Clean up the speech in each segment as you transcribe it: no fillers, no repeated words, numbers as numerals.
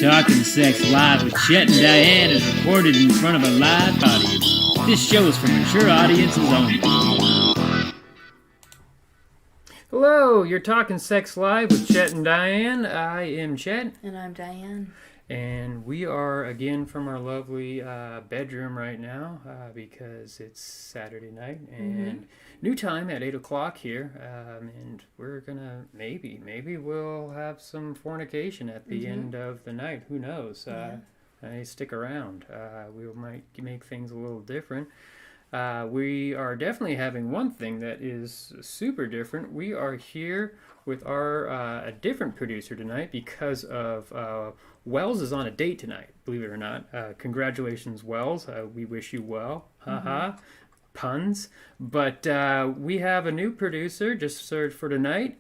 Talkin Sex Live with Chet and Diane is recorded in front of a live audience. This show is for mature audiences only. Hello, you're Talkin Sex Live with Chet and Diane. I am Chet. And I'm Diane. And we are again from our lovely bedroom right now because it's Saturday night and new time at 8 o'clock here. And we're gonna maybe we'll have some fornication at the end of the night. Who knows? Stick around. We might make things a little different. We are definitely having one thing that is super different. We are here with our a different producer tonight because of Wells is on a date tonight, believe it or not. Congratulations, Wells. We wish you well. Haha. Puns. But we have a new producer just served for tonight.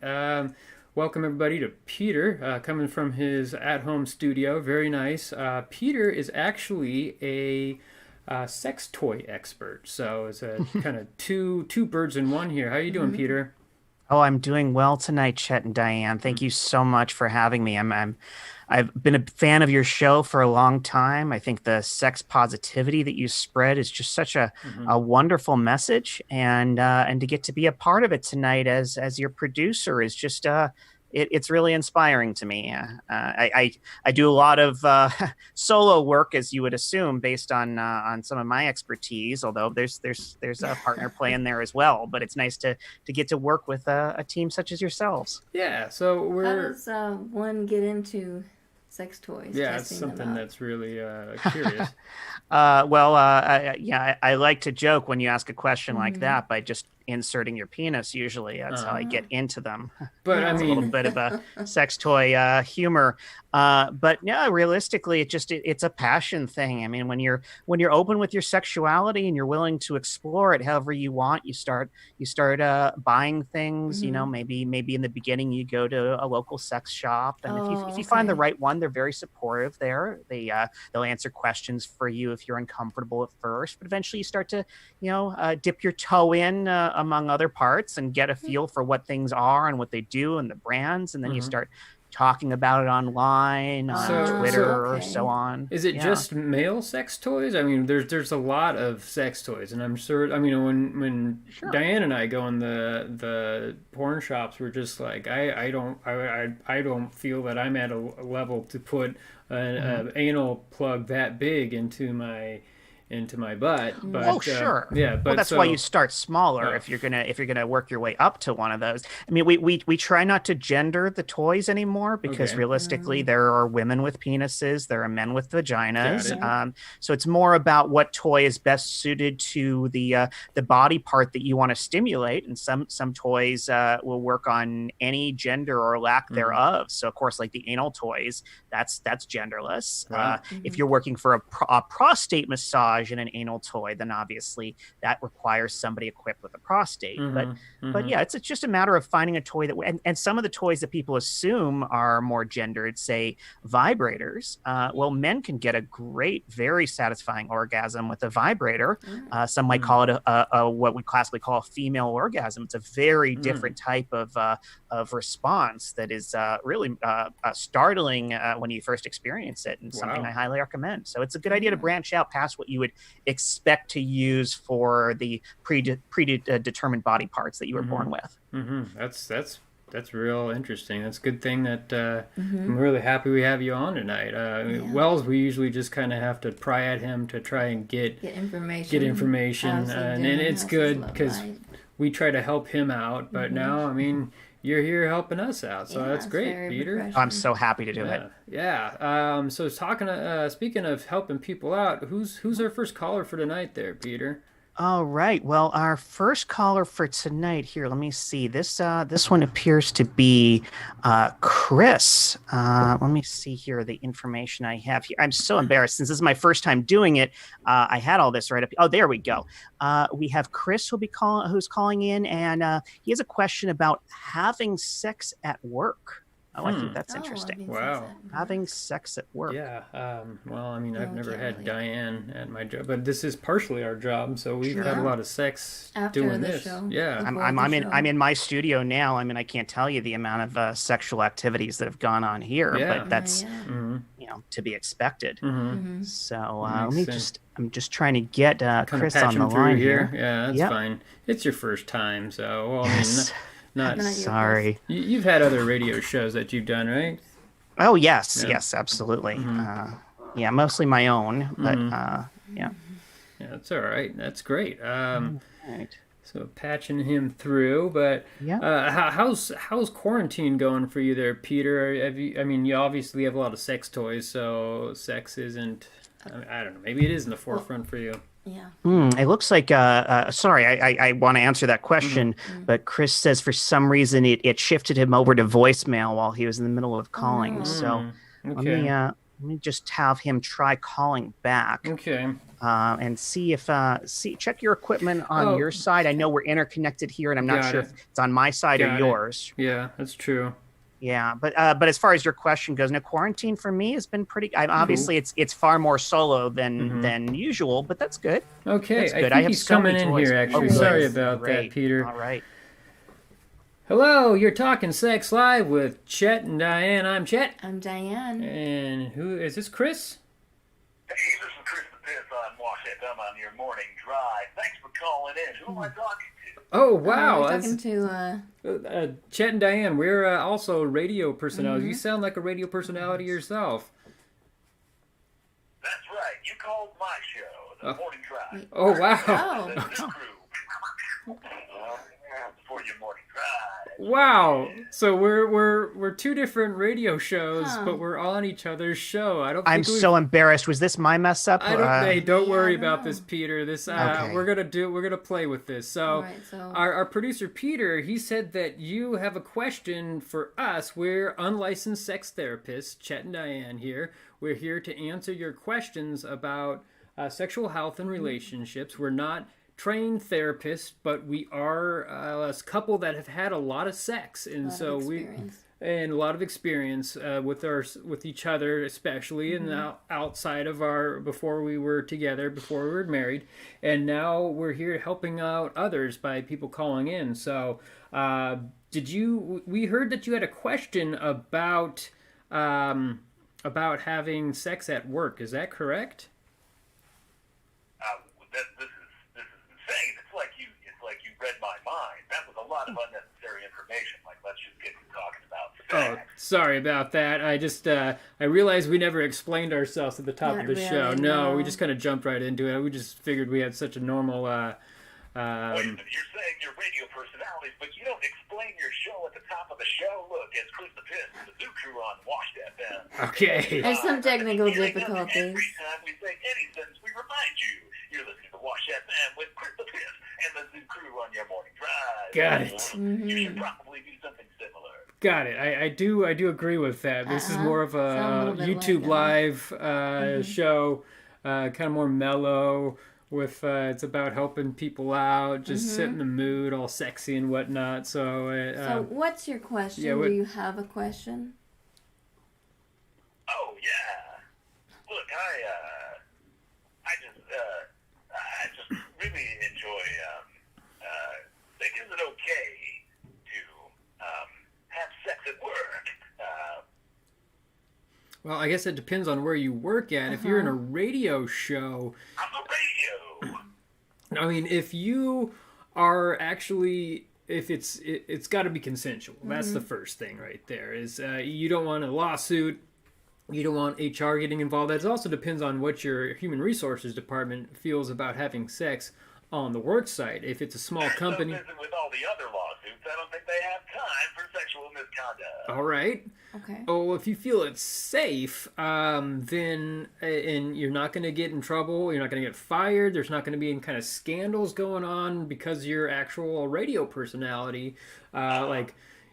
Welcome everybody to Peter, coming from his at-home studio. Very nice. Peter is actually a sex toy expert, so it's a kind of two birds in one here. How you doing, Peter? Oh, I'm doing well tonight, Chet and Diane. Thank you so much for having me. I've been a fan of your show for a long time. I think the sex positivity that you spread is just such a wonderful message, and to get to be a part of it tonight as your producer is just it's really inspiring to me. I do a lot of solo work, as you would assume, based on some of my expertise. Although there's a partner play in there as well. But it's nice to get to work with a team such as yourselves. Yeah. So How does one get into sex toys? Yeah, it's something that's really curious. I like to joke when you ask a question like that by just inserting your penis. Usually that's how I get into them. But I It's mean, a little bit of a sex toy humor. But yeah, realistically, it's a passion thing. I mean, when you're open with your sexuality and you're willing to explore it however you want, you start buying things. You know, maybe in the beginning you go to a local sex shop, and if you find the right one, they're very supportive. They'll answer questions for you if you're uncomfortable at first, but eventually you start to dip your toe in among other parts and get a feel for what things are and what they do and the brands, and then you start talking about it online on Twitter or so on. Is it just male sex toys? I mean, there's a lot of sex toys, and I'm sure. I mean, when Diane and I go in the porn shops, we're just like, I don't feel that I'm at a level to put an anal plug that big into my butt. But but that's why you start smaller if you're gonna work your way up to one of those. I mean, we try not to gender the toys anymore because realistically there are women with penises, there are men with vaginas. So it's more about what toy is best suited to the body part that you want to stimulate, and some toys will work on any gender or lack thereof. So of course, like the anal toys, that's genderless. If you're working for a prostate massage in an anal toy, then obviously that requires somebody equipped with a prostate. But yeah, it's just a matter of finding a toy that and some of the toys that people assume are more gendered, say vibrators. Well, men can get a great, very satisfying orgasm with a vibrator. Some might call it a what we classically call a female orgasm. It's a very different type of response that is really startling when you first experience it, and something I highly recommend. So it's a good idea to branch out past what you would expect to use for the predetermined body parts that you were born with. That's real interesting. That's a good thing that I'm really happy we have you on tonight. Wells, we usually just kind of have to pry at him to try and get information, and it's good because we try to help him out. But now, I mean, you're here helping us out, so that's great, Peter. I'm so happy to do it. Yeah. So speaking of helping people out, who's our first caller for tonight there, Peter? All right. Well, our first caller for tonight here, let me see. This one appears to be Chris. Let me see here the information I have here. I'm so embarrassed since this is my first time doing it. I had all this right up. Oh, there we go. We have Chris who's calling in, and he has a question about having sex at work. Oh, I think that's interesting. Wow. Having sex at work. Yeah. Well, I mean, I've never had Diane at my job, but this is partially our job, so we've had a lot of sex doing this. Show. Yeah. I'm in my studio now. I mean, I can't tell you the amount of sexual activities that have gone on here, but that's to be expected. So Makes sense. I'm just trying to get Chris on the through line here. Yeah, that's fine. It's your first time, so well, I mean, Yes. not Sorry. you've had other radio shows that you've done, right? Oh yes, Yeah. yes, absolutely. Yeah, mostly my own, but yeah. Yeah, that's all right. That's great. Right. So patching him through, but how's quarantine going for you there, Peter? Have you? I mean, you obviously have a lot of sex toys, so sex isn't. I don't know. Maybe it is in the forefront for you. Yeah. It looks like, sorry, I want to answer that question, but Chris says for some reason it shifted him over to voicemail while he was in the middle of calling. So Okay. let me just have him try calling back. Okay. And see if check your equipment on your side. I know we're interconnected here, and I'm not sure if it's on my side or yours. Yeah, that's true. Yeah, but as far as your question goes, no, quarantine for me has been pretty. Obviously, it's far more solo than usual, but that's good. Okay, that's good. I think he's coming in here. Actually, sorry about that, Peter. All right. Hello, you're talking Sex Live with Chet and Diane. I'm Chet. I'm Diane. And who is this? Chris? Hey, this is Chris the Piss on Wash FM on your morning drive. Thanks for calling in. Who am I talking to? Oh, wow. We're talking to Chet and Diane. We're also radio personalities. You sound like a radio personality yourself. That's right. You called my show, The Morning Drive. Oh, wow. The new crew. For your morning drive. Wow. So we're two different radio shows, but we're on each other's show. I'm so embarrassed. Was this my mess up? Hey, don't worry about this, Peter. This Okay. we're gonna play with this. So, our producer Peter, he said that you have a question for us. We're unlicensed sex therapists, Chet and Diane here. We're here to answer your questions about sexual health and relationships. We're not trained therapists, but we are a couple that have had a lot of sex, and so a lot of experience with each other, especially and outside of before we were together, before we were married, and now we're here helping out others by people calling in. So we heard that you had a question about having sex at work. Is that correct? This is insane. It's like you read my mind. That was a lot of unnecessary information. Like, let's just get to talking about sex. Oh, sorry about that. I just I realized we never explained ourselves at the top of the show. No, we just kind of jumped right into it. We just figured we had such a normal. Wait a minute, you're saying you're radio personalities, but you don't explain your show at the top of the show. Look, it's Chris the Piss, the Zoo Crew on Washed FM. Okay. There's some technical difficulties. Every time we say any sentence, we remind you, you're listening to Wash FM with Chris the Piss and the Zoo Crew on your morning drive. Got it. You should probably do something similar. Got it. I do agree with that. This is more of a YouTube live show, kind of more mellow. It's about helping people out, just setting the mood, all sexy and whatnot. So what's your question? Do you have a question? Oh yeah. Look, I just really enjoy. Like, is it okay to have sex at work? Well, I guess it depends on where you work at. If you're in a radio show, I'm a radio. I mean, if you are actually, if it's got to be consensual. That's the first thing right there. Is you don't want a lawsuit. You don't want HR getting involved. That also depends on what your human resources department feels about having sex on the work site. If it's a small company, So with all the other lawsuits, I don't think they have time for sexual misconduct. all right. Okay. Oh, if you feel it's safe, then and you're not going to get in trouble, you're not going to get fired. There's not going to be any kind of scandals going on because you're actual radio personality.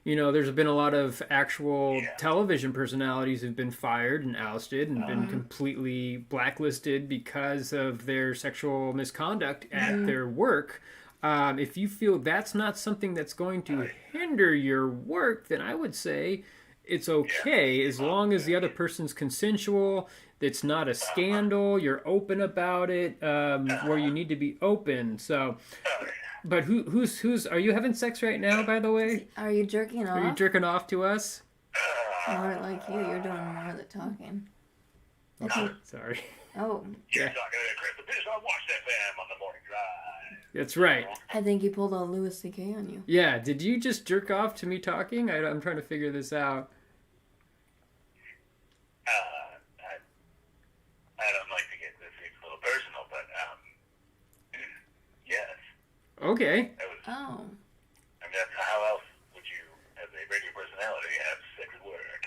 There's been a lot of actual television personalities who've been fired and ousted and been completely blacklisted because of their sexual misconduct at their work. If you feel that's not something that's going to hinder your work, then I would say it's okay as long as the other person's consensual. It's not a scandal. You're open about it, where you need to be open. So. But who's are you having sex right now, by the way? Are you jerking off? Are you jerking off to us? More like you're doing more of the talking. Sorry. Oh, You're talking to Chris the Piss on Watch FM on the morning drive. That's right. I think you pulled a Louis C.K. on you. Yeah, did you just jerk off to me talking? I'm trying to figure this out. I don't like to get this a little personal, but yes. Okay. Oh. I mean, how else would you, as a radio personality, have sex at work?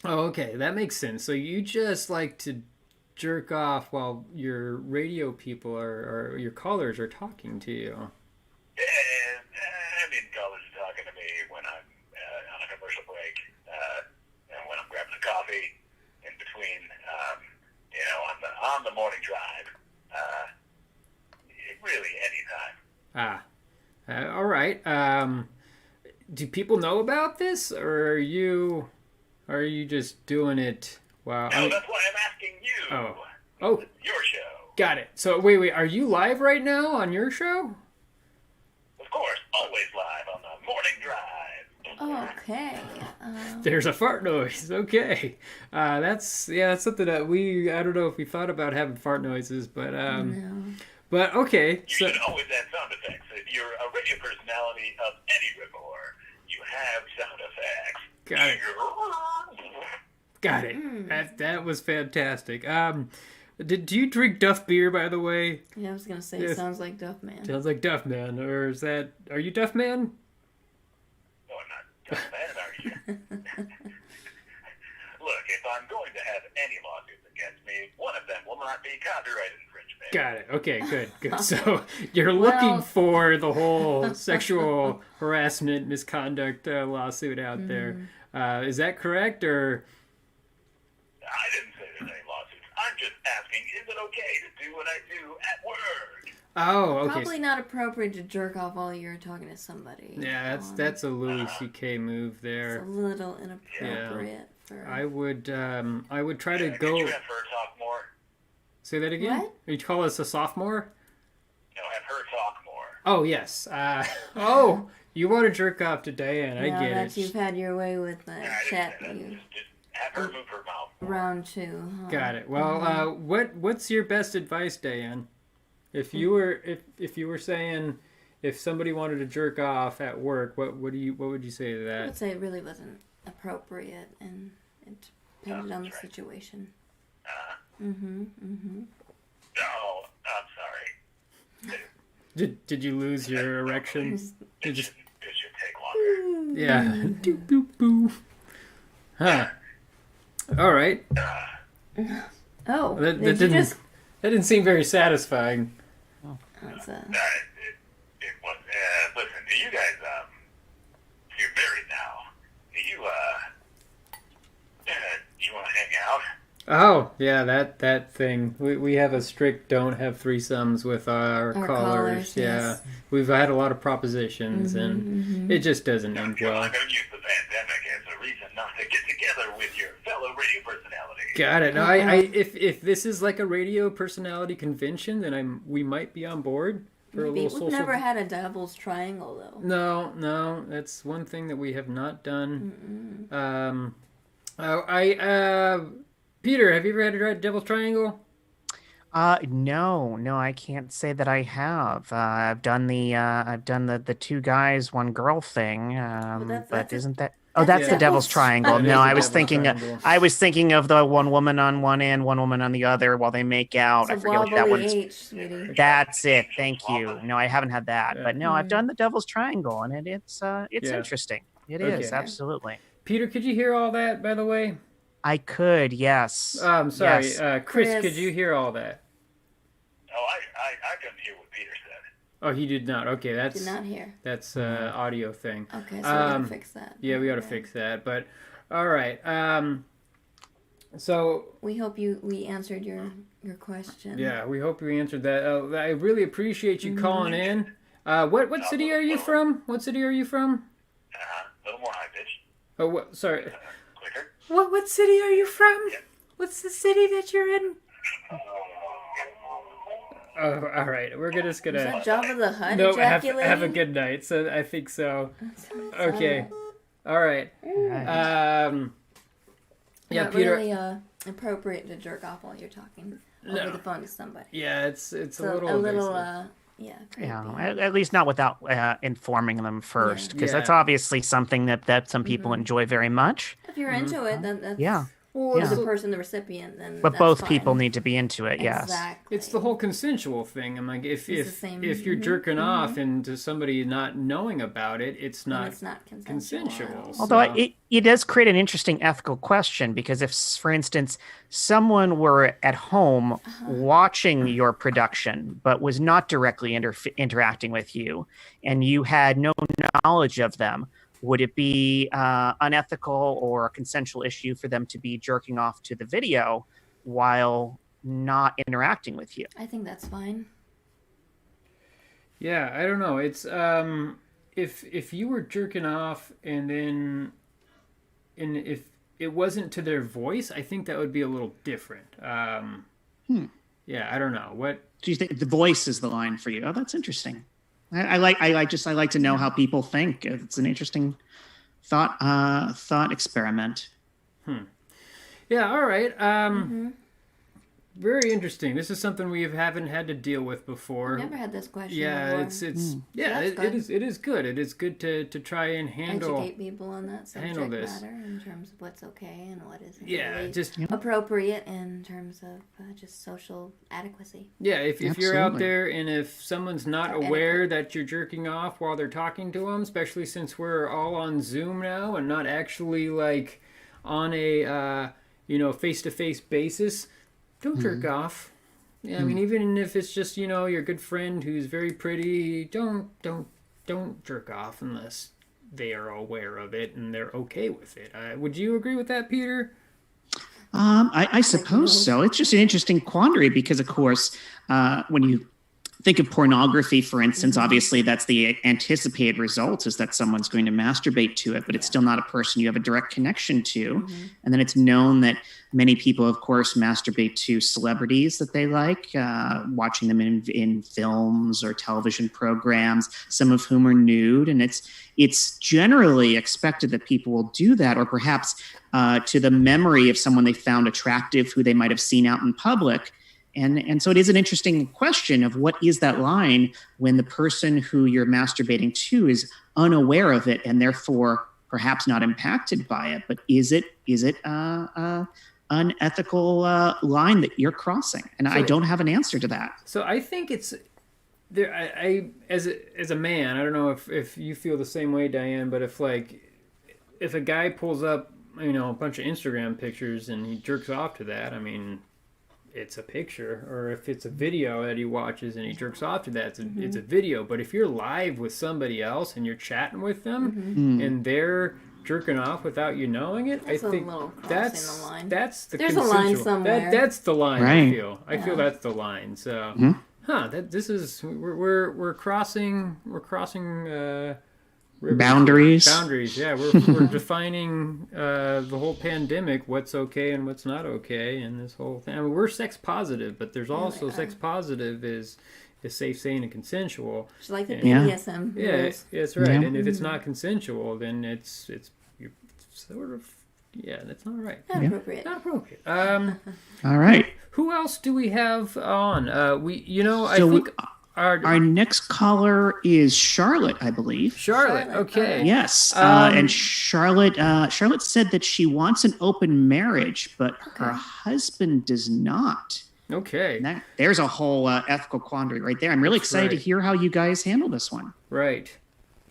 Oh, okay, that makes sense. So you just like to jerk off while your radio people or your callers are talking to you. And, I mean, callers are talking to me when I'm on a commercial break, and when I'm grabbing a coffee in between, on the morning drive. Really, anytime. All right. Do people know about this, or are you just doing it? Wow. No, that's why I'm asking you. Oh. Your show. Got it. So wait. Are you live right now on your show? Of course, always live on the morning drive. Okay. There's a fart noise. Okay. That's something that I don't know if we thought about having fart noises, but No. But okay. You should always add sound effects. If you're a radio personality of any rapport, you have sound effects. Got it. Got it. That was fantastic. Do you drink Duff beer, by the way? Yeah, I was gonna say, Yes. sounds like Duff Man. Sounds like Duff Man, or are you Duff Man? No, I'm not Duff Man, are you? Look, if I'm going to have any lawsuits against me, one of them will not be copyright infringement. Got it. Okay, good. So you're looking for the whole sexual harassment, misconduct lawsuit out there. Is that correct, or? I didn't say there's any lawsuits. I'm just asking, is it okay to do what I do at work? Oh, okay. Probably not appropriate to jerk off while you're talking to somebody. Yeah, that's a Louis C.K. move It's there. a little inappropriate for. I would try to Could go. you have her talk more? Say that again. What? You call us a sophomore? No, have her talk more. Oh yes. You want to jerk off to Diane? I Now get that it. you've had your way with Chet, Just you have her move her mouth more. round two. Huh? Got it. Well, what's your best advice, Diane? If you were saying if somebody wanted to jerk off at work, what would you say to I that? would say it really wasn't appropriate, and it depended on the situation. Oh, I'm sorry. Did you lose your erection? It should take longer. Yeah. Doop boop boo. Huh. All right. Oh, That did you didn't just? that didn't seem very satisfying. That's It was. Listen, do you guys? You're married now. Do you want to hang out? Oh, yeah, that thing. We have a strict don't have threesomes with our callers. Yeah. Yes. We've had a lot of propositions, and it just doesn't end You're well. not going to use the pandemic as a reason not to get together with your fellow radio personality. Got it. No, if this is like a radio personality convention, then we might be on board for a Maybe. little We've social. never had a devil's triangle though. No, that's one thing that we have not done. Peter, have you ever had a devil's triangle? No, I can't say that I have. I've done the two guys, one girl thing. But isn't that? Oh, that's the devil's triangle. That No, is I the was devil's thinking. triangle. I was thinking of the one woman on one end, one woman on the other, while they make out. I It's a forget what that wobbly one's. H, sweetie. That's it. Thank you. No, I haven't had that, Yeah. but no, I've done the devil's triangle, and it's Yeah. interesting. It Okay. is absolutely. Peter, could you hear all that, by the way? I could, yes. I'm sorry. Yes. Chris, Chris. could you hear all that? Oh, I couldn't hear what Peter said. Oh, he did not. Okay, Did not hear. that's audio thing. Okay, so we gotta Um, fix that. Yeah, we got to Okay. fix that. But all right. So We hope we answered your question. yeah, we hope we answered that. I really appreciate you calling in. What city are you from? What city are you from? A little more high pitched. Oh, sorry. Quicker. What city are you from? What's the city that you're in? Oh, all right. We're just Is gonna. that Jabba the Hutt No, ejaculating? have a good night. So I think so. Okay. All right. Right. Yeah, Not Peter. really appropriate to jerk off while you're talking over the phone to somebody. Yeah, it's a So little yeah. Yeah, at least not without informing them first, because that's Yeah. obviously something that some people enjoy very much. If you're into it, then that's Well, Yeah. the person, the recipient, then But that's both fine. people need to be into it. Yes. Exactly. it's the whole consensual thing. I'm like, if It's the same. you're jerking off into somebody not knowing about it, it's And not it's not consensual. consensual. Although so- it does create an interesting ethical question, because if, for instance, someone were at home watching your production but was not directly interacting with you, and you had no knowledge of them, would it be unethical or a consensual issue for them to be jerking off to the video while not interacting with you? I think that's fine. Yeah, I don't know. It's if you were jerking off and if it wasn't to their voice, I think that would be a little different. Yeah, I don't know. What Do you think the voice is the line for you? Oh, that's interesting. I like to know how people think. It's an interesting thought experiment. Yeah, all right. Very interesting. This is something we haven't had to deal with before. Never had this question Yeah, before. it's it is good. It is good to try and handle. Educate people on that subject handle this. matter in terms of what's okay and what isn't Yeah, really just appropriate in terms of just social adequacy. yeah. If you're out Absolutely. there and if someone's not Or aware that you're jerking off while they're talking to them, especially since we're all on Zoom now and not actually like on a face-to-face basis, don't jerk off. Yeah, I mean, even if it's just your good friend who's very pretty, don't jerk off unless they are aware of it and they're okay with it. Would you agree with that, Peter? I suppose so. It's just an interesting quandary because, of course, when you think of pornography, for instance, obviously that's the anticipated result is that someone's going to masturbate to it, but it's still not a person you have a direct connection to. And then it's known that many people, of course, masturbate to celebrities that they like, watching them in films or television programs, some of whom are nude. And it's generally expected that people will do that, or perhaps to the memory of someone they found attractive who they might have seen out in public. And so it is an interesting question of what is that line when the person who you're masturbating to is unaware of it and therefore perhaps not impacted by it. But is it unethical line that you're crossing? And I don't have an answer to that. So I think it's there. I as a man, I don't know if you feel the same way, Diane. But if a guy pulls up a bunch of Instagram pictures and he jerks off to that, I mean, it's a picture. Or if it's a video that he watches and he jerks off to that, it's a video. But if you're live with somebody else and you're chatting with them and they're jerking off without you knowing it, That's I think a little crossing that's the line. that's the There's a line consensual. somewhere. That's the line. Right. I feel that's the line. So, this is we're crossing Boundaries. Boundaries, yeah. We're defining the whole pandemic, what's okay and what's not okay, and this whole thing. I mean, we're sex positive, but there's also sex positive is safe, sane, and consensual. Just like the Yeah. BDSM Yeah, rules. that's right. Yeah. And if it's not consensual, then you're sort of that's not right. Not appropriate. Not appropriate. All right. Who else do we have on? I So think our next caller is Charlotte, I believe. Charlotte. Charlotte, Okay. Yes, and Charlotte said that she wants an open marriage, but her husband does not. Okay. And there's a whole ethical quandary right there. I'm really excited to right. hear how you guys handle this one. Right.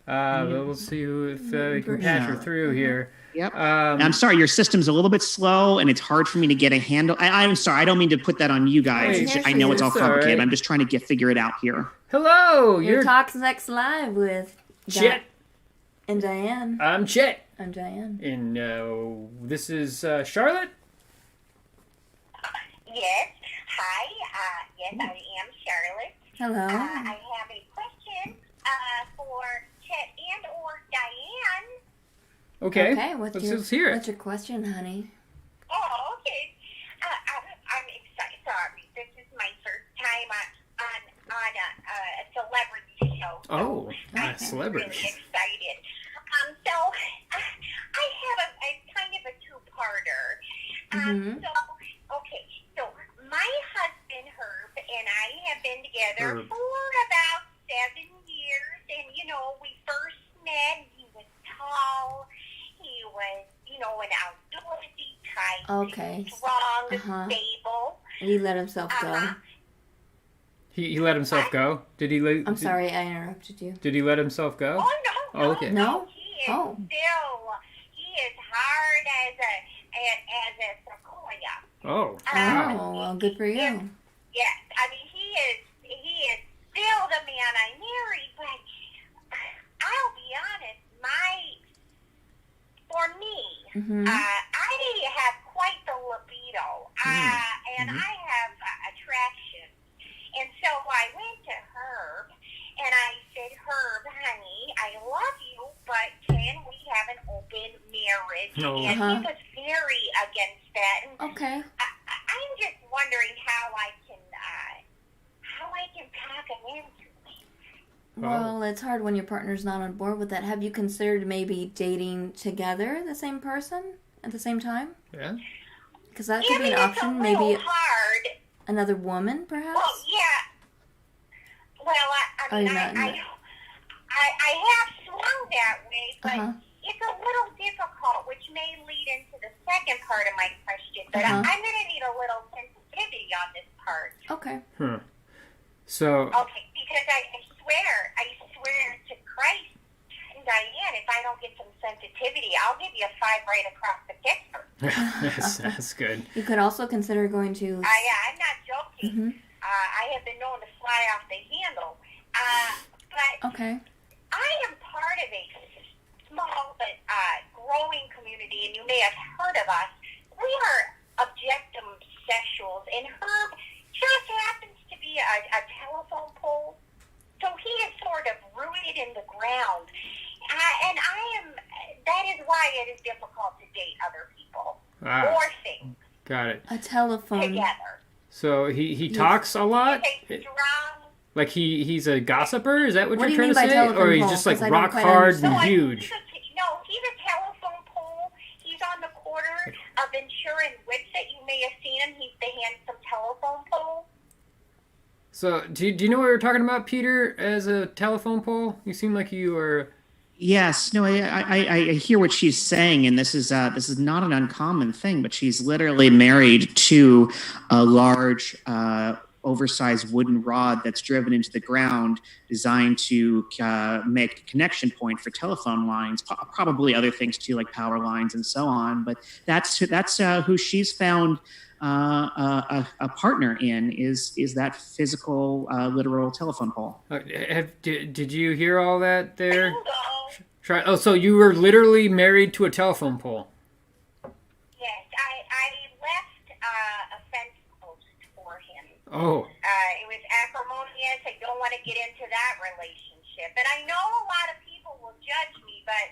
We'll see if we can patch her through here. Yep. And I'm sorry, your system's a little bit slow, and it's hard for me to get a handle. I'm sorry, I don't mean to put that on you guys. Hey, It's just- I know it's all it's all complicated. right. I'm just trying to figure it out here. Hello, You're you're Talk Sex Live with Chet. and Diane. I'm Chet, I'm Diane. and this is Charlotte. Yes. Hi. Yes, I am Charlotte. Hello. I have a question for Chet and or Diane. Okay. What's let's hear it. What's your question, honey? Oh, okay. I'm excited. Sorry, this is my first time on a celebrity show. Oh, I'm celebrity. really excited. So I have a kind of a two-parter. So together Herb. for about 7 years, and we first met. He was tall. He was, an outdoorsy type. Okay. Strong, Uh-huh. stable. And he let himself go. He let himself go? Did he let I'm sorry, I interrupted you. Did he let himself go? Oh no! Okay. No? He is Oh. he is hard as a sequoia. Oh. Wow. Oh, well, good for you. Yes, I mean he is still the man I married, but I'll be honest, for me, Mm-hmm. I have quite the libido, and Mhm. I have attraction, and so I went to Herb, and I said, Herb, honey, I love you, but can we have an open marriage? No. And Uh-huh. he was very against that, and Okay. I'm just wondering how I can talk him into it. Well, it's hard when your partner's not on board with that. Have you considered maybe dating together the same person at the same time? Yeah. Because that Yeah, could be an it's a option. little Maybe hard. another woman, perhaps? Well, yeah. Well, Oh, I mean, you're not in I have swung that way, but Uh-huh. it's a little difficult, which may lead into the second part of my question. But Uh-huh. I'm going to need a little sensitivity on this part. Okay. So, Okay, because I swear to Christ, Diane, if I don't get some sensitivity, I'll give you a 5 right across the Pittsburgh. that's good. You could also consider going to... I'm not joking. Mm-hmm. I have been known to fly off the handle. But Okay. I am part of a small but growing community, and you may have heard of us. We are objectum sexuals, and Herb just happens to be a telephone pole. So he is sort of rooted in the ground. And that is why it is difficult to date other people or things Got it. A telephone. together. So he talks a lot? It's a strong... Like he's a gossiper? Is that what What do you're you trying to mean by say? telephone Or he's pole? just like 'Cause I don't rock quite hard understand. and huge? He's a telephone pole. He's on the corner of Ventura and Whitsett. You may have seen him. He's the handsome telephone pole. So do you know what we're talking about, Peter, as a telephone pole? You seem like you are... Yes, no, I hear what she's saying, and this is not an uncommon thing. But she's literally married to a large, oversized wooden rod that's driven into the ground, designed to make a connection point for telephone lines, probably other things too, like power lines and so on. But that's who she's found a partner in is that physical, literal telephone pole. Did you hear all that there? Bingo. Oh, so you were literally married to a telephone pole? Yes, I left a fence post for him. Oh. It was acrimonious. I don't want to get into that relationship. And I know a lot of people will judge me, but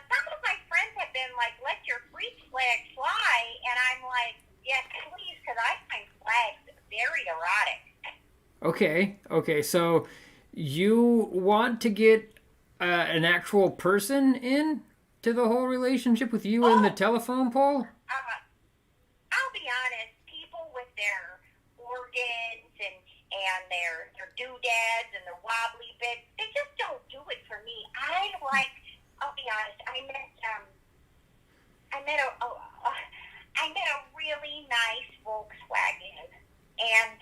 some of my friends have been like, let your freak flag fly. And I'm like, yes, please, because I find flags very erotic. Okay. So you want to get an actual person in to the whole relationship with you and the telephone pole? I'll be honest, people with their organs and their doodads and their wobbly bits, they just don't do it for me. I'll be honest, I met a really nice Volkswagen, and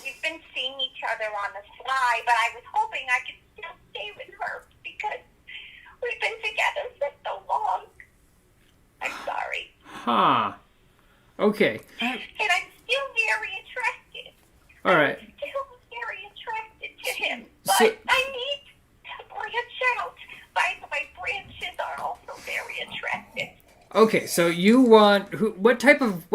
we've been seeing each other on the fly, but I was hoping I could still stay with her because we've been together for so long. I'm sorry. Huh. Okay. And I'm still very attracted. All right. I'm still very attracted to him, but So- I need to branch out. By the way, branches are also very attractive. Okay, so you want what type of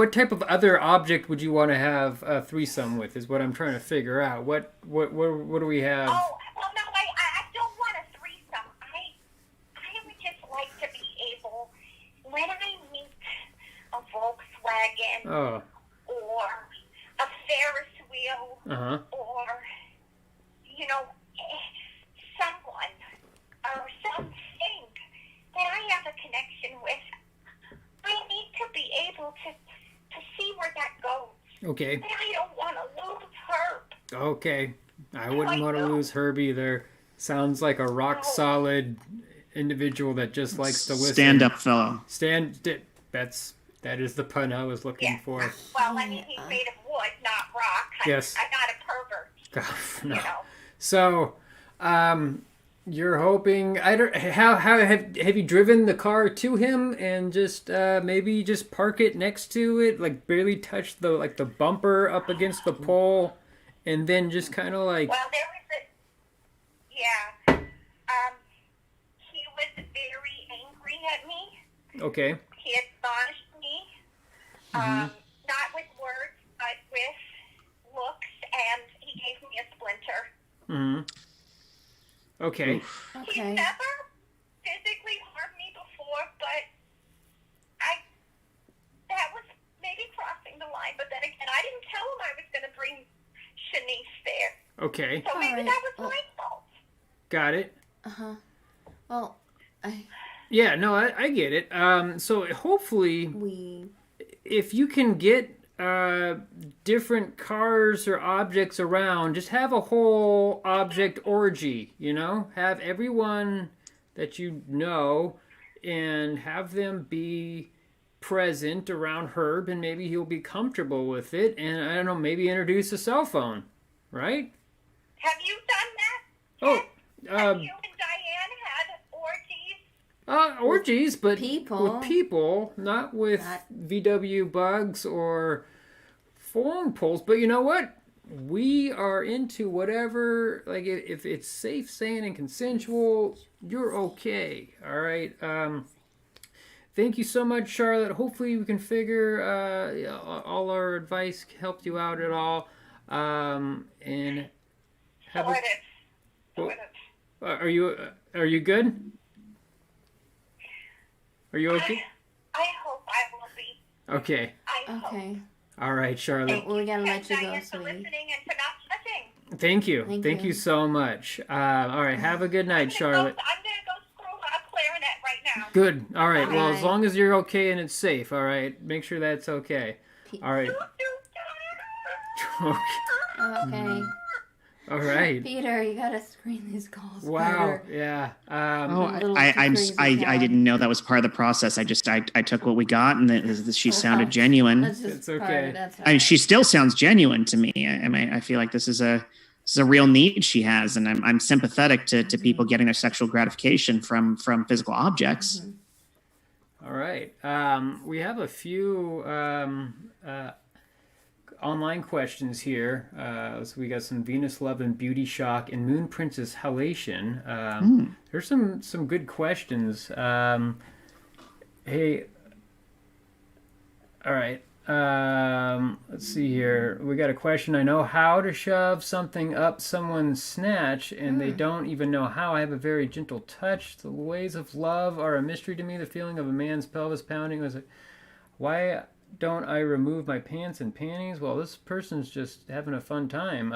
other object would you want to have a threesome with? Is what I'm trying to figure out. What do we have? Oh, well, no, I don't want a threesome. I would just like to be able, when I meet a Volkswagen Oh. or a Ferris wheel Uh-huh. or, someone or something that I have a connection with, I need to be able to see where that goes. Okay. And I don't want to lose her. Okay. I wouldn't want to lose Herb either. Sounds like a rock solid individual that just likes to listen. Stand up fellow. That is the pun I was looking for. Well, I mean, he's made of wood, not rock. Yes. I'm not a pervert. No. You know. So, you're hoping how have you driven the car to him and just maybe just park it next to it, like barely touch the bumper up against the pole, and then just kind of like. Well, there was he was very angry at me. Okay. He admonished me, not with words, but with looks, and he gave me a splinter. Mm-hmm. Okay. He's never physically harmed me before, but that was maybe crossing the line. But then again, I didn't tell him I was going to bring Shanice there. Okay. So maybe that was my fault. Got it. Well, Yeah, no, I get it. So hopefully, if you can get different cars or objects around, just have a whole object orgy, have everyone that you know and have them be present around Herb, and maybe he'll be comfortable with it, and I don't know, maybe introduce a cell phone, right? Have you done that? Oh, Have you and Diane had orgies? Orgies, but people. with people, not with VW bugs or phone poles. But you know what? We are into whatever, like if it's safe, sane, and consensual, you're okay. All right. Thank you so much, Charlotte. Hopefully we can figure all our advice helped you out at all. And have are you good? Are you okay? I hope I will be. Okay. Okay. All right, Charlotte. Well, we gotta let you go, Diane, for sweetie. listening and for not judging. Thank you. Thank you so much. All right. Have a good night, Charlotte. I'm going to go screw a clarinet right now. Good. All right. Well, as Bye. long as you're okay and it's safe. All right. Make sure that's okay. All right. Okay. All right. Peter, you gotta screen these calls. Wow. Peter. Yeah. I didn't know that was part of the process. I took what we got, and she sounded genuine. That's just It's okay. part of it, that's I mean, she still sounds genuine to me. I feel like this is a real need she has, and I'm sympathetic to people getting their sexual gratification from physical objects. All right. We have a few online questions here. So we got some Venus Love and Beauty Shock and Moon Princess Halation. There's some good questions. Hey, all right. Let's see here. We got a question. I know how to shove something up someone's snatch, and they don't even know how. I have a very gentle touch. The ways of love are a mystery to me. The feeling of a man's pelvis pounding was why don't I remove my pants and panties? Well, this person's just having a fun time.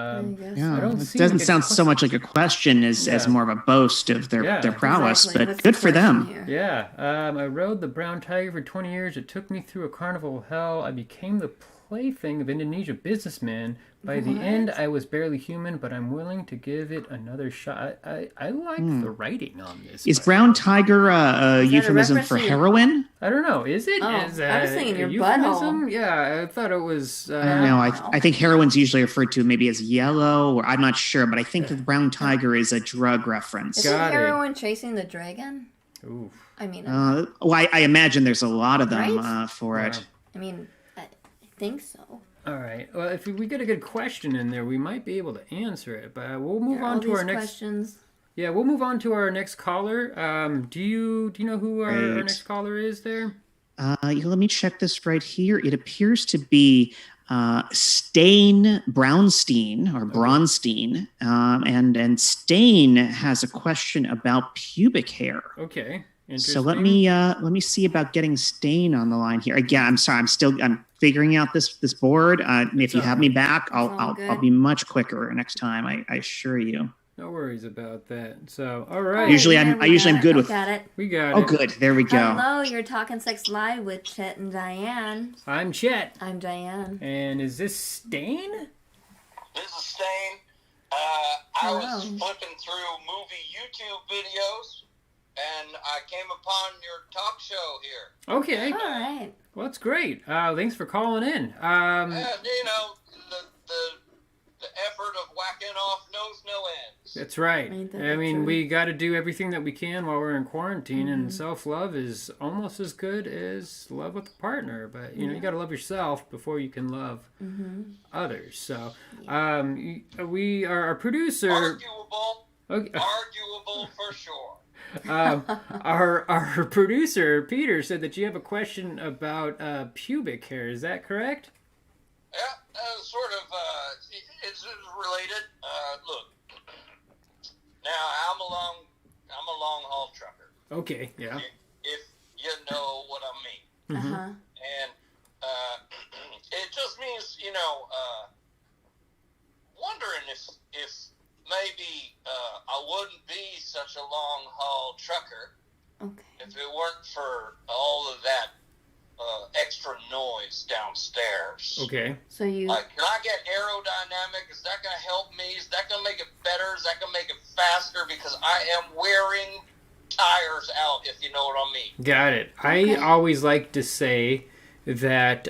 Yeah, I don't it see doesn't like sound so much like a question as more of a boast of their prowess, Exactly. but What's good the for them. question here? Yeah, I rode the brown tiger for 20 years. It took me through a carnival of hell. I became the plaything of Indonesia businessmen. By the end, I was barely human, but I'm willing to give it another shot. I like the writing on this. Is brown tiger a Is that a euphemism reference for to- heroin? I don't know. Is it? Oh, Is, I was thinking a your euphemism? butthole. Yeah, I thought it was. I don't know. I think heroin's usually referred to maybe as yellow, or I'm not sure, but I think the brown tiger is a drug reference. Isn't Got it. heroin chasing the dragon? Oof. I mean, I imagine there's a lot of them Right? for it. I think so. All right. Well, if we get a good question in there, we might be able to answer it. But we'll move There are on all to these our next. questions. Yeah, we'll move on to our next caller. Do you know who our Great. next caller is there? Let me check this right here. It appears to be Stain Brownstein or Bronstein, and Stain has a question about pubic hair. Okay. So let me see about getting Stain on the line here. Again, I'm sorry, I'm figuring out this board. If you have me back, all I'll good. be much quicker next time. I assure you. No worries about that. So, all right. Usually There I'm we I'm got good it. with. Got it. We got Oh, it. good. There we go. Hello, you're talking sex live with Chet and Diane. I'm Chet. I'm Diane. And is this Stain? This is Stain. I was flipping through movie YouTube videos, and I came upon your talk show here. Okay. All right. Well, that's great. Thanks for calling in. And, you know, the effort of whacking off knows no ends. That's right. Ain't that I mean, true? we got to do everything that we can while we're in quarantine, and self-love is almost as good as love with a partner. But, you know, you got to love yourself before you can love others. So, our producer... Arguable. Okay. Arguable for sure. Our producer, Peter, said that you have a question about pubic hair. Is that correct? Yeah, sort of. It's related. Look, now I'm a long haul trucker. Okay, yeah. If you know what I mean. Uh-huh. And it just means, you know, wondering if maybe I wouldn't be such a long haul trucker Okay. if it weren't for all of that extra noise downstairs. Okay. So you... Like, can I get aerodynamic? Is that going to help me? Is that going to make it better? Is that going to make it faster? Because I am wearing tires out, if you know what I mean. Got it. Okay. I always like to say that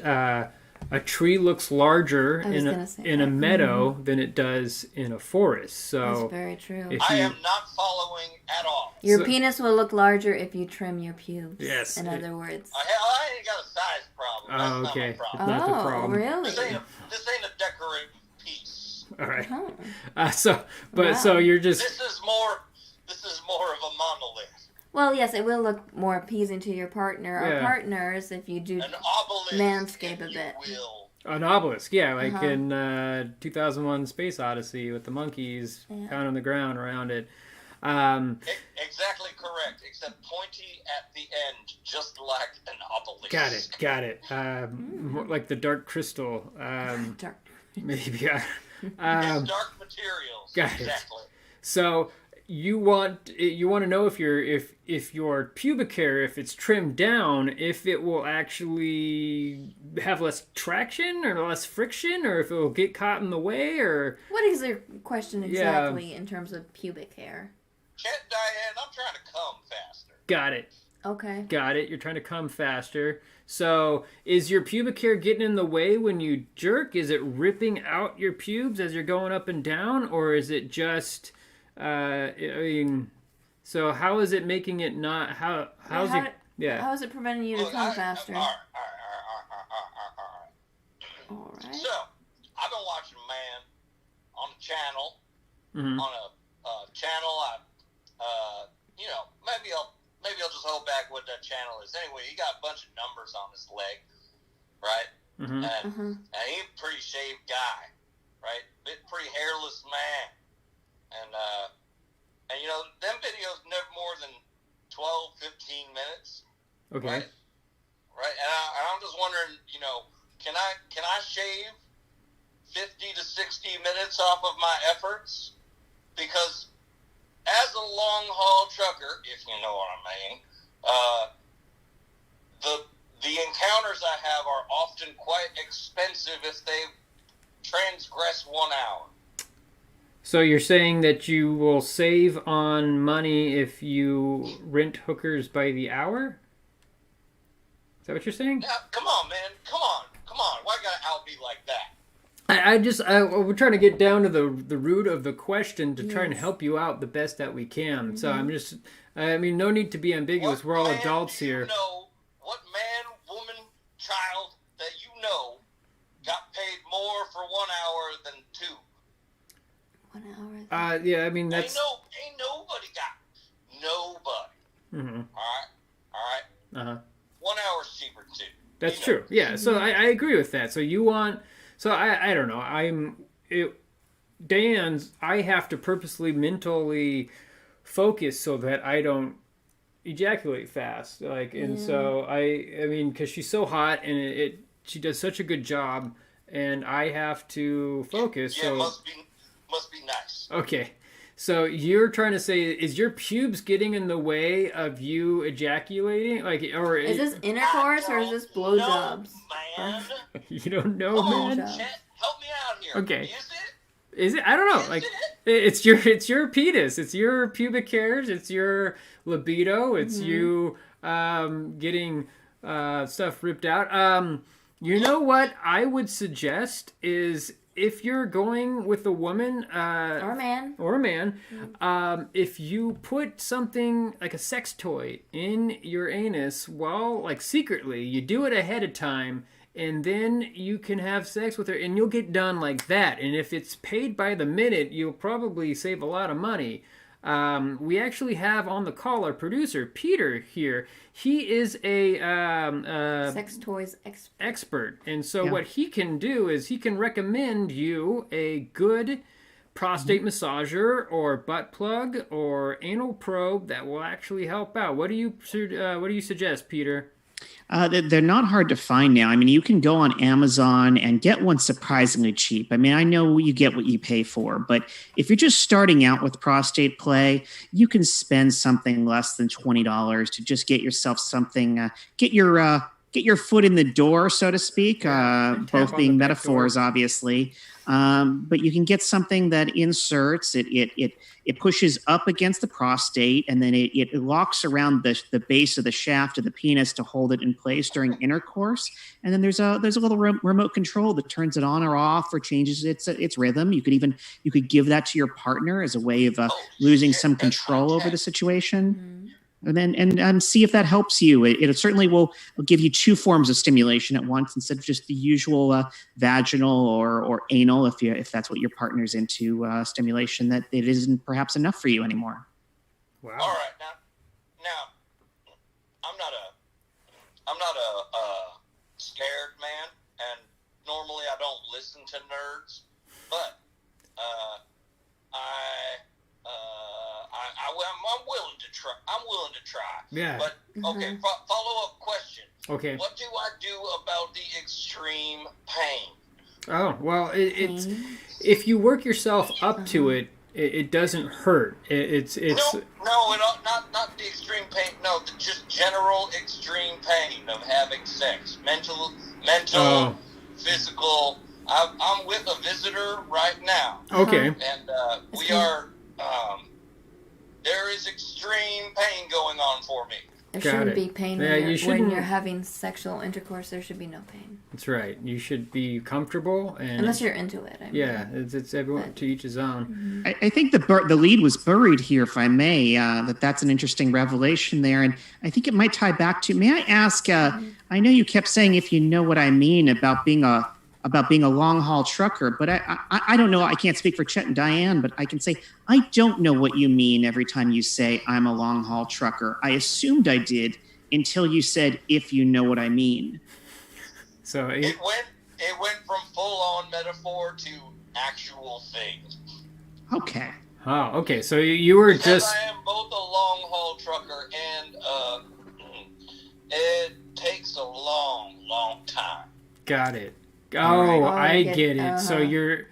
a tree looks larger I was in gonna say a that. meadow than it does in a forest. That's So very true. if I you- am not following at all. Your So- penis will look larger if you trim your pubes. Yes. In other words. I ain't got a size problem. That's Oh, not okay. my problem. Not the Oh, problem. really? This ain't a decorative piece. all right. Oh. So Wow. you're just This is more of a monolith. Well, yes, it will look more appeasing to your partner or Yeah. partners if you do An obelisk, manscape a if bit. you will. an obelisk, yeah, like Uh-huh. in 2001: Space Odyssey with the monkeys Yeah. pounding the ground around it. Exactly correct, except pointy at the end, just like an obelisk. Got it. More like the Dark Crystal. Dark. Maybe. It's dark materials. Got it. Exactly. So you want to know if your pubic hair, if it's trimmed down, if it will actually have less traction or less friction, or if it will get caught in the way, or What is your question exactly in terms of pubic hair? Chet, Diane, I'm trying to come faster. got it. You're trying to come faster. So is your pubic hair getting in the way when you jerk? Is it ripping out your pubes as you're going up and down, or is it just? I mean, so how is it making it not? How's it? Yeah. How is it preventing you to Look, come faster? All right. All right. So, I've been watching a man on a channel, Mhm. on a channel. Maybe I'll just hold back what that channel is. Anyway, he got a bunch of numbers on his leg, right? Mhm. And he's a pretty shaved guy, right? Pretty hairless man, and you know them videos never more than 12, 15 minutes, Okay. right? Right, and I'm just wondering, you know, can I shave 50 to 60 minutes off of my efforts? Because as a long haul trucker, if you know what I mean, the encounters I have are often quite expensive if they transgress 1 hour. So you're saying that you will save on money if you rent hookers by the hour? Is that what you're saying? Now, come on, man, come on. Why gotta out be like that? We're trying to get down to the root of the question to try and Yes. help you out the best that we can. So I mean, no need to be ambiguous. We're all man adults do you here. know, what man, woman, child that you know got paid more for 1 hour than 2? 1 hour. Yeah, I mean, that's... Ain't nobody got nobody. Mhm. All right. Uh-huh. 1 hour's cheaper too. That's You know. true. Yeah, so I agree with that. So you want... So I don't know. Diane's, I have to purposely mentally focus so that I don't ejaculate fast. And so I mean, because she's so hot and she does such a good job, and I have to focus. Yeah, so must be nice. okay. So you're trying to say, is your pubes getting in the way of you ejaculating? Is this intercourse or is this blowjobs? No, man. You don't know, Come on, man? Blowjob. Chet, help me out here. Okay. Is it? Is it? I don't know. Like, it's your penis. It's your pubic hairs. It's your libido. It's you getting stuff ripped out. You know what I would suggest is if you're going with a woman Or a man. if you put something like a sex toy in your anus, well, like secretly, you do it ahead of time. And then you can have sex with her, and you'll get done like that. And if it's paid by the minute, you'll probably save a lot of money. We actually have on the call our producer, Peter, here. He is a Sex toys expert. And so what he can do is he can recommend you a good prostate massager or butt plug or anal probe that will actually help out. What do you suggest, Peter? They're not hard to find now. I mean, you can go on Amazon and get one surprisingly cheap. I mean, I know you get what you pay for, but if you're just starting out with prostate play, you can spend something less than $20 to just get yourself something, get your foot in the door, so to speak, both being metaphors, obviously. But you can get something that inserts, it pushes up against the prostate, and then it locks around the base of the shaft of the penis to hold it in place during intercourse. And then there's a little remote control that turns it on or off or changes its rhythm. You could give that to your partner as a way of losing some control over the situation. Mm-hmm. And then see if that helps you. It certainly will give you two forms of stimulation at once instead of just the usual vaginal or anal if that's what your partner's into stimulation that it isn't perhaps enough for you anymore. Wow. All right, now, I'm not a scared man, and normally I don't listen to nerds, but I'm willing to try. Yeah. But okay, follow-up question. Okay. What do I do about the extreme pain? Oh, well, it's if you work yourself up to it, it doesn't hurt. It's not the extreme pain. No, just general extreme pain of having sex, mental, physical. I'm with a visitor right now. Okay. And we are. There is extreme pain going on for me. There shouldn't be pain when you're having sexual intercourse. There should be no pain. That's right. You should be comfortable, and unless you're into it. It's everyone to each his own. I think the lead was buried here, if I may. That's an interesting revelation there, and I think it might tie back to. May I ask? I know you kept saying, if you know what I mean, about being a long haul trucker, but I don't know. I can't speak for Chet and Diane, but I can say I don't know what you mean every time you say I'm a long haul trucker. I assumed I did until you said, if you know what I mean. So it went from full on metaphor to actual thing. Okay. Oh, okay. So you were because I am both a long haul trucker and it takes a long time. Got it. Oh, I get it. So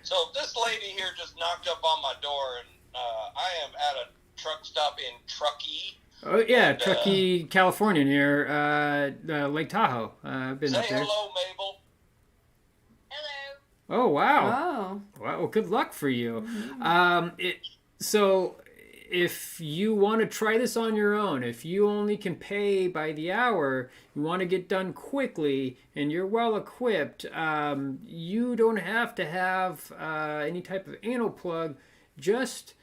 So this lady here just knocked up on my door, and I am at a truck stop in Truckee. Oh yeah, Truckee, California, near Lake Tahoe. I've been up there. Say hello, Mabel. Hello. Oh wow. Oh. Wow. Well, good luck for you. Mm-hmm. So if you want to try this on your own, if you only can pay by the hour, you want to get done quickly, and you're well equipped, you don't have to have any type of anal plug. Just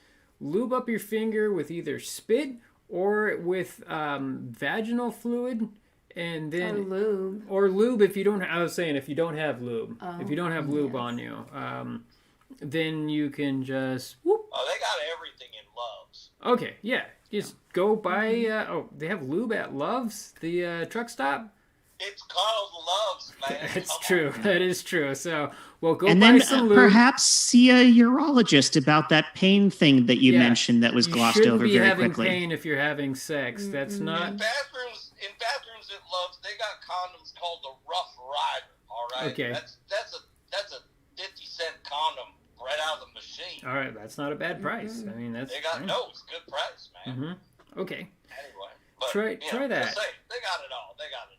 lube up your finger with either spit or with vaginal fluid, and then or lube if you don't. I was saying if you don't have lube, if you don't have lube on you, then you can just whoop. Oh, they got everything in Love's. Okay, yeah. Just go buy... they have lube at Love's, the truck stop? It's called Love's, man. It's true. That is true. So, well, go and buy then, some lube. Perhaps see a urologist about that pain thing that you mentioned that was glossed over very quickly. You shouldn't be having pain if you're having sex. Mm-hmm. That's not... In bathrooms at Love's, they got condoms called the Rough Rider, all right? Okay. That's a 50-cent condom right out of the machine. All right, that's not a bad price. Mm-hmm. I mean, that's it's good price, man. Mm-hmm. Okay. Anyway, but, try that. They got it all. They got it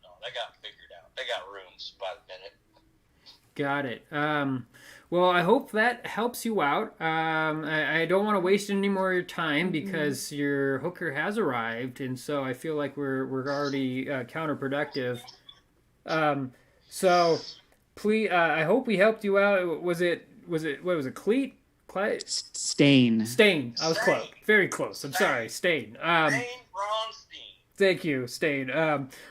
figured out. They got rooms by the minute. Got it. Well, I hope that helps you out. I don't want to waste any more of your time because your hooker has arrived, and so I feel like we're already counterproductive. So please, I hope we helped you out. Was it what was it? Cleat? Stain. Stain. I was close. Very close. I'm sorry. Stain. Stain, Ron Steen. Thank you, Stain.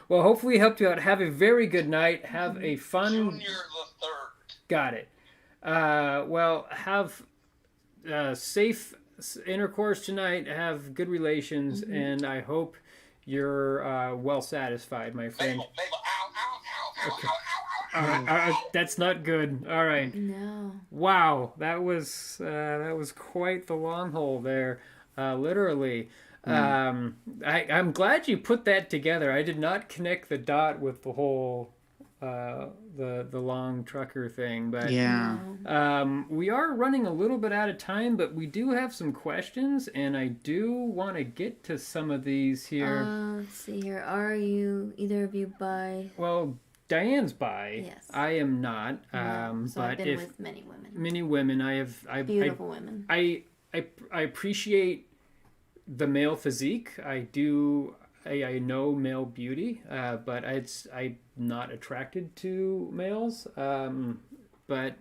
Well, hopefully we helped you out. Have a very good night. Have a fun... Junior the third. Got it. Well, have safe intercourse tonight. Have good relations, and I hope you're well satisfied, my friend. Mabel, ow, ow, ow, Okay. ow, ow, ow, ow, ow. That's not good. All right. No. Wow, that was quite the long hole there, literally. I'm glad you put that together. I did not connect the dot with the whole the long trucker thing, but we are running a little bit out of time, but we do have some questions, and I do want to get to some of these here. Let's see here. Are you either of you bi? Well, Diane's bi. Yes. I am not. No. So but I've been if with many women. many women, I Beautiful women. I appreciate the male physique. I know male beauty, but I'm not attracted to males. But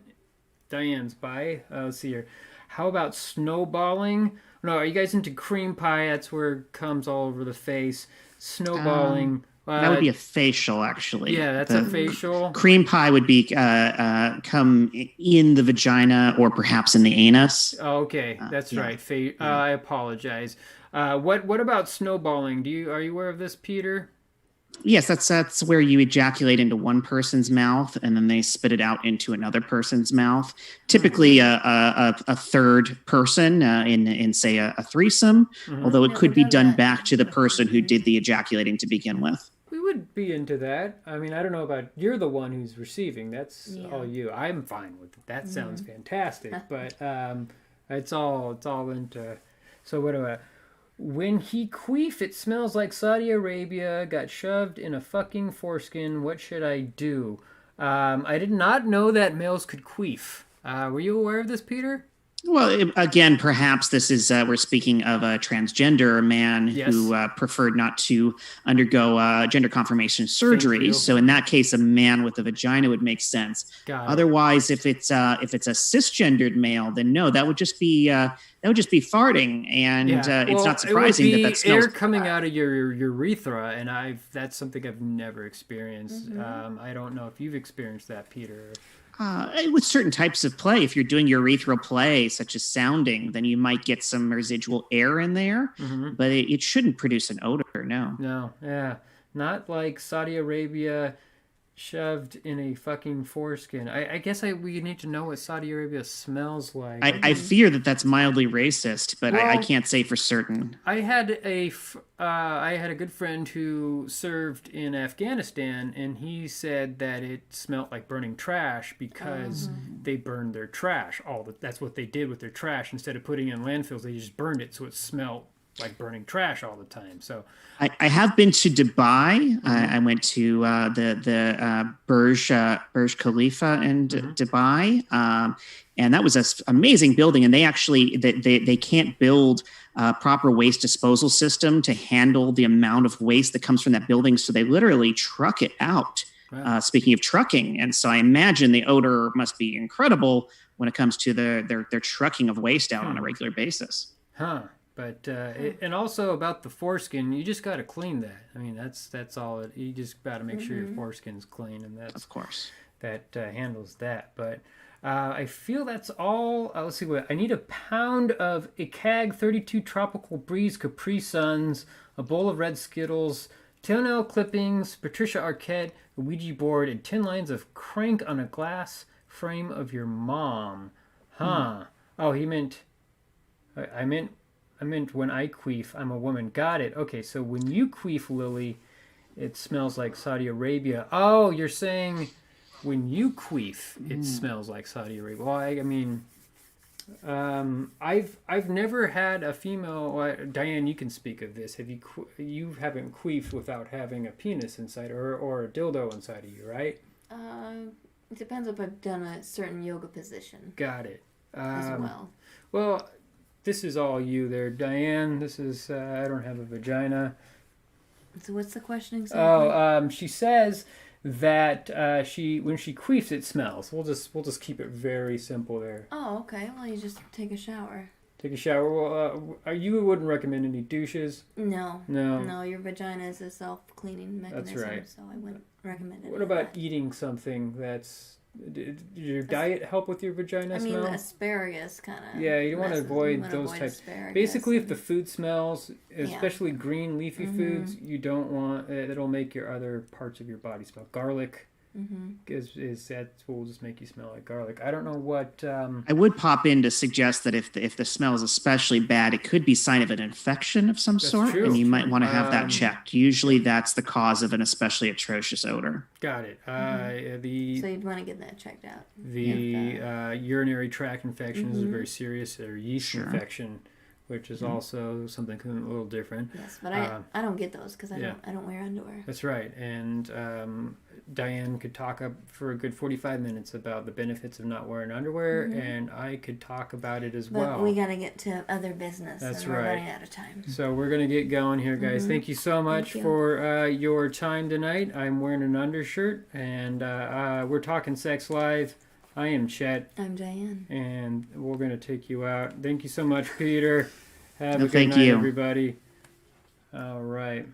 Diane's bi. Let's see here. How about snowballing? No, are you guys into cream pie? That's where it comes all over the face. Snowballing. That would be a facial, actually. Yeah, that's a facial. Cream pie would be come in the vagina or perhaps in the anus. Oh, okay, that's right. I apologize. What about snowballing? Are you aware of this, Peter? Yes, that's where you ejaculate into one person's mouth and then they spit it out into another person's mouth. Typically, a third person in say a threesome, although it could be done back to the person who did the ejaculating to begin with. We would be into that. I mean, I don't know about you're the one who's receiving. That's all you. I'm fine with it. That sounds fantastic. But it's all into. So what do I? When he queef, it smells like Saudi Arabia. Got shoved in a fucking foreskin. What should I do? I did not know that males could queef. Were you aware of this, Peter? Well, again, perhaps this is we're speaking of a transgender man who preferred not to undergo gender confirmation surgery. So in that case, a man with a vagina would make sense. Otherwise, if it's a cisgendered male, then no, that would just be farting, and it's not surprising that that smells. Air coming out of your urethra, and that's something I've never experienced. I don't know if you've experienced that, Peter. With certain types of play, if you're doing urethral play, such as sounding, then you might get some residual air in there, but it shouldn't produce an odor, no. No, yeah. Not like Saudi Arabia shoved in a fucking foreskin. I guess we need to know what Saudi Arabia smells like. I fear that that's mildly racist, but I can't say for certain. I had a good friend who served in Afghanistan, and he said that it smelled like burning trash because they burned their trash. That's what they did with their trash. Instead of putting it in landfills, they just burned it, so it smelled like burning trash all the time. So I have been to Dubai. I went to the Burj Khalifa in Dubai, and that was an amazing building. And they actually they can't build a proper waste disposal system to handle the amount of waste that comes from that building, so they literally truck it out. Wow. Speaking of trucking, and so I imagine the odor must be incredible when it comes to their trucking of waste out on a regular basis. Huh. But and also about the foreskin, you just got to clean that. I mean, that's all. You just got to make sure your foreskin's clean, and that's of course that handles that. But I feel that's all. Let's see what I need: a pound of Icag 32 Tropical Breeze Capri Suns, a bowl of red Skittles, toenail clippings, Patricia Arquette, a Ouija board, and 10 lines of crank on a glass frame of your mom. Huh? Oh, he meant. I meant when I queef, I'm a woman. Got it. Okay, so when you queef, Lily, it smells like Saudi Arabia. Oh, you're saying when you queef, it smells like Saudi Arabia. Well, I mean, I've never had a female. Diane, you can speak of this. Have you haven't queefed without having a penis inside or a dildo inside of you, right? It depends if I've done a certain yoga position Got it. as well. Well, this is all you there, Diane. This is I don't have a vagina. So what's the question exactly? She says that when she queefs, it smells. We'll just keep it very simple there. Oh, okay. Well, you just take a shower. Take a shower. Well, you wouldn't recommend any douches? No. No. No, your vagina is a self-cleaning mechanism. That's right. So I wouldn't recommend it. What about eating something that's... Did your diet help with your vagina smell? I mean, asparagus kind of. Yeah, you want to avoid those types. Basically, if the food smells, especially green leafy foods, you don't want... it'll make your other parts of your body smell. Garlic is that will just make you smell like garlic. I don't know what... I would pop in to suggest that if the smell is especially bad, it could be sign of an infection of some sort, true. and you might want to have that checked. Usually that's the cause of an especially atrocious odor. Got it. So you'd want to get that checked out. The urinary tract infection is a very serious yeast infection, which is also something a little different. Yes, but I don't get those because I don't wear underwear. That's right. And Diane could talk up for a good 45 minutes about the benefits of not wearing underwear, and I could talk about it as well. But we got to get to other business. That's and we're right. running out of time. So we're going to get going here, guys. Thank you so much for your time tonight. I'm wearing an undershirt, and we're talking Sex Live. I am Chet. I'm Diane. And we're going to take you out. Thank you so much, Peter. Have a good thank night, you. everybody. All right.